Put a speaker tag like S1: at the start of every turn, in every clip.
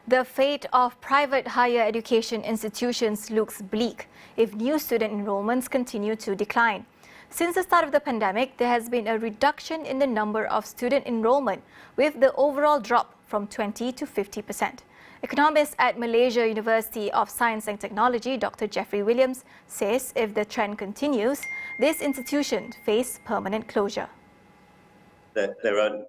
S1: The fate of private higher education institutions looks bleak if new student enrollments continue to decline. Since the start of the pandemic, there has been a reduction in the number of student enrollment, with the overall drop from 20 to 50%. Economist at Malaysia University of Science and Technology, Dr. Geoffrey says if the trend continues, this institution face permanent closure.
S2: There are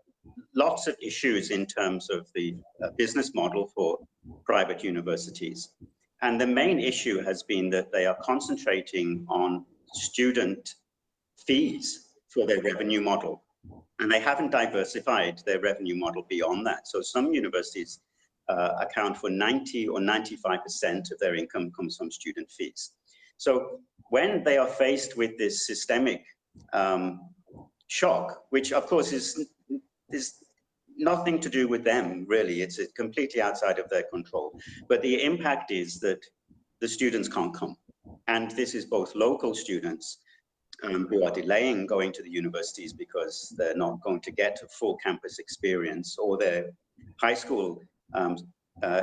S2: lots of issues in terms of the business model for private universities. And the main issue has been that they are concentrating on student fees for their revenue model. And they haven't diversified their revenue model beyond that. So some universities account for 90 or 95% of their income comes from student fees. So when they are faced with this systemic shock, which of course is nothing to do with them, really. It's completely outside of their control. But the impact is that the students can't come. And this is both local students who are delaying going to the universities because they're not going to get a full campus experience, or their high school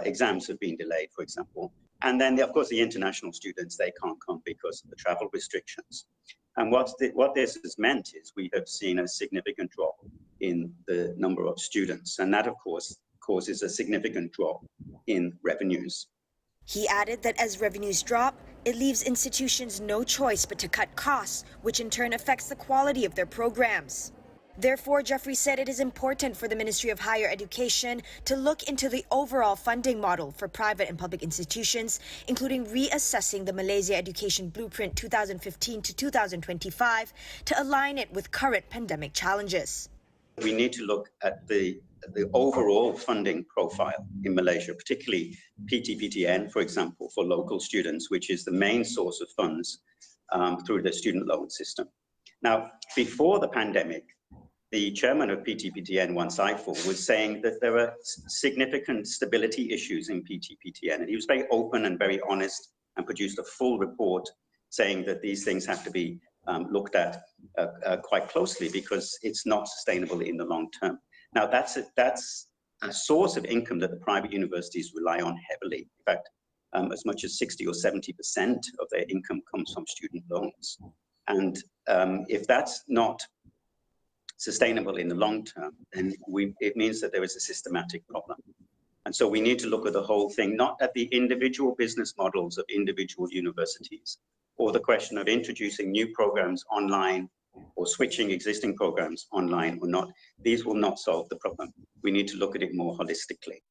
S2: exams have been delayed, for example. And then, of course, the international students, they can't come because of the travel restrictions. And what this has meant is we have seen a significant drop in the number of students. And that, of course, causes a significant drop in revenues.
S3: He added that as revenues drop, it leaves institutions no choice but to cut costs, which in turn affects the quality of their programs. Therefore, Geoffrey said it is important for the Ministry of Higher Education to look into the overall funding model for private and public institutions, including reassessing the Malaysia Education Blueprint 2015 to 2025 to align it with current pandemic challenges.
S2: We need to look at the overall funding profile in Malaysia, particularly PT-PTN, for example, for local students, which is the main source of funds through the student loan system. Now, before the pandemic, the chairman of PT-PTN, Wan Saiful, was saying that there are significant stability issues in PT-PTN. And he was very open and very honest and produced a full report saying that these things have to be looked at quite closely because it's not sustainable in the long term. Now, that's a source of income that the private universities rely on heavily. In fact, as much as 60 or 70% of their income comes from student loans. And if that's not sustainable in the long term, then it means that there is a systematic problem. And so we need to look at the whole thing, not at the individual business models of individual universities, or the question of introducing new programs online or switching existing programs online or not. These will not solve the problem. We need to look at it more holistically.